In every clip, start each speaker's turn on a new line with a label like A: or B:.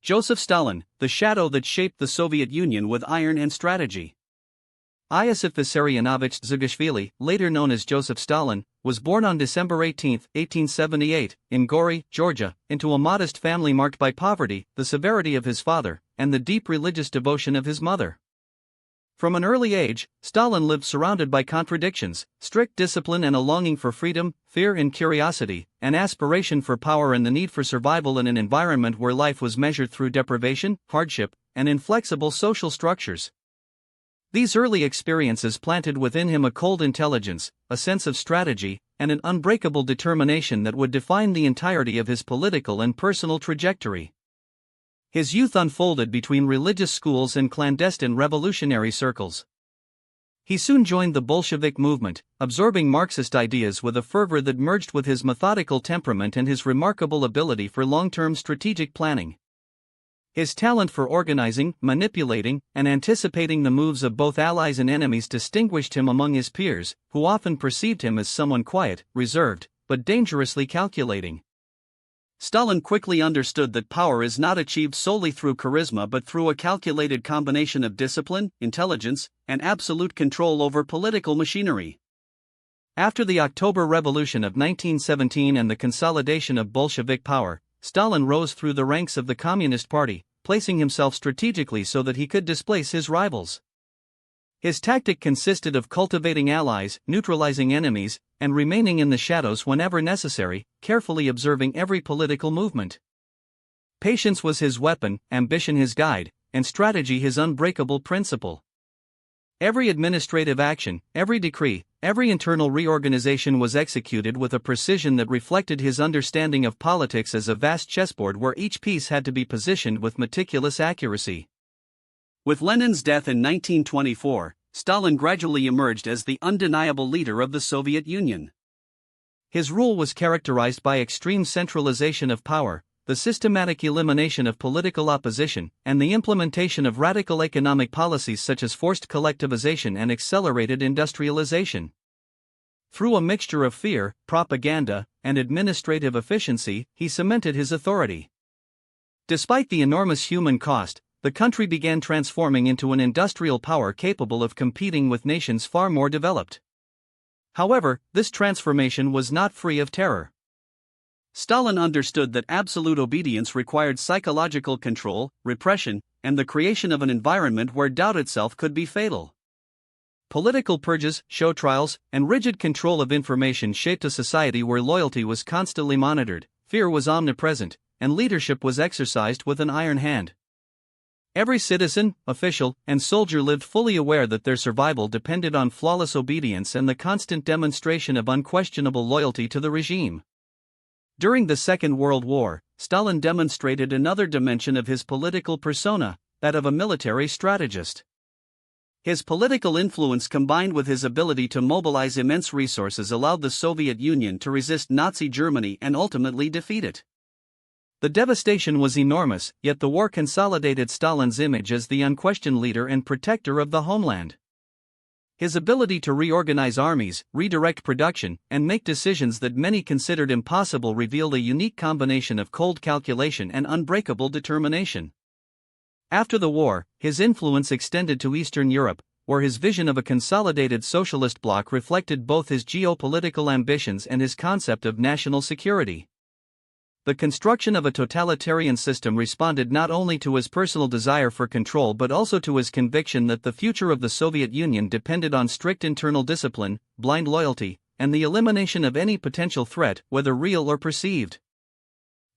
A: Joseph Stalin, the shadow that shaped the Soviet Union with iron and strategy. Iosif Vissarionovich Zugashvili, later known as Joseph Stalin, was born on December 18, 1878, in Gori, Georgia, into a modest family marked by poverty, the severity of his father, and the deep religious devotion of his mother. From an early age, Stalin lived surrounded by contradictions, strict discipline and a longing for freedom, fear and curiosity, an aspiration for power and the need for survival in an environment where life was measured through deprivation, hardship, and inflexible social structures. These early experiences planted within him a cold intelligence, a sense of strategy, and an unbreakable determination that would define the entirety of his political and personal trajectory. His youth unfolded between religious schools and clandestine revolutionary circles. He soon joined the Bolshevik movement, absorbing Marxist ideas with a fervor that merged with his methodical temperament and his remarkable ability for long-term strategic planning. His talent for organizing, manipulating, and anticipating the moves of both allies and enemies distinguished him among his peers, who often perceived him as someone quiet, reserved, but dangerously calculating. Stalin quickly understood that power is not achieved solely through charisma but through a calculated combination of discipline, intelligence, and absolute control over political machinery. After the October Revolution of 1917 and the consolidation of Bolshevik power, Stalin rose through the ranks of the Communist Party, placing himself strategically so that he could displace his rivals. His tactic consisted of cultivating allies, neutralizing enemies, and remaining in the shadows whenever necessary, carefully observing every political movement. Patience was his weapon, ambition his guide, and strategy his unbreakable principle. Every administrative action, every decree, every internal reorganization was executed with a precision that reflected his understanding of politics as a vast chessboard where each piece had to be positioned with meticulous accuracy. With Lenin's death in 1924, Stalin gradually emerged as the undeniable leader of the Soviet Union. His rule was characterized by extreme centralization of power, the systematic elimination of political opposition, and the implementation of radical economic policies such as forced collectivization and accelerated industrialization. Through a mixture of fear, propaganda, and administrative efficiency, he cemented his authority. Despite the enormous human cost, the country began transforming into an industrial power capable of competing with nations far more developed. However, this transformation was not free of terror. Stalin understood that absolute obedience required psychological control, repression, and the creation of an environment where doubt itself could be fatal. Political purges, show trials, and rigid control of information shaped a society where loyalty was constantly monitored, fear was omnipresent, and leadership was exercised with an iron hand. Every citizen, official, and soldier lived fully aware that their survival depended on flawless obedience and the constant demonstration of unquestionable loyalty to the regime. During the Second World War, Stalin demonstrated another dimension of his political persona, that of a military strategist. His political influence combined with his ability to mobilize immense resources allowed the Soviet Union to resist Nazi Germany and ultimately defeat it. The devastation was enormous, yet the war consolidated Stalin's image as the unquestioned leader and protector of the homeland. His ability to reorganize armies, redirect production, and make decisions that many considered impossible revealed a unique combination of cold calculation and unbreakable determination. After the war, his influence extended to Eastern Europe, where his vision of a consolidated socialist bloc reflected both his geopolitical ambitions and his concept of national security. The construction of a totalitarian system responded not only to his personal desire for control but also to his conviction that the future of the Soviet Union depended on strict internal discipline, blind loyalty, and the elimination of any potential threat, whether real or perceived.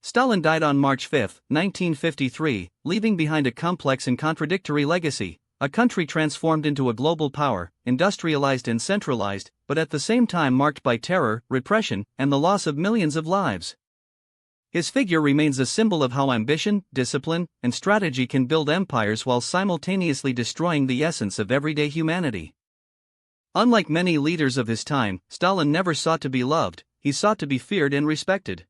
A: Stalin died on March 5, 1953, leaving behind a complex and contradictory legacy, a country transformed into a global power, industrialized and centralized, but at the same time marked by terror, repression, and the loss of millions of lives. His figure remains a symbol of how ambition, discipline, and strategy can build empires while simultaneously destroying the essence of everyday humanity. Unlike many leaders of his time, Stalin never sought to be loved, he sought to be feared and respected.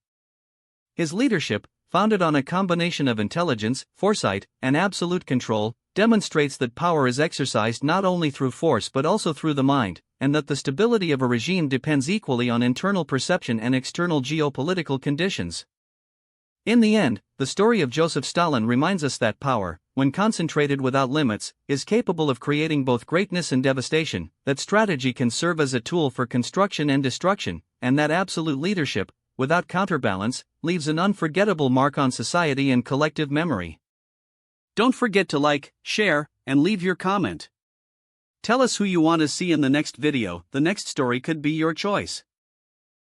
A: His leadership, founded on a combination of intelligence, foresight, and absolute control, demonstrates that power is exercised not only through force but also through the mind, and that the stability of a regime depends equally on internal perception and external geopolitical conditions. In the end, the story of Joseph Stalin reminds us that power, when concentrated without limits, is capable of creating both greatness and devastation, that strategy can serve as a tool for construction and destruction, and that absolute leadership, without counterbalance, leaves an unforgettable mark on society and collective memory. Don't forget to like, share, and leave your comment. Tell us who you want to see in the next video. The next story could be your choice.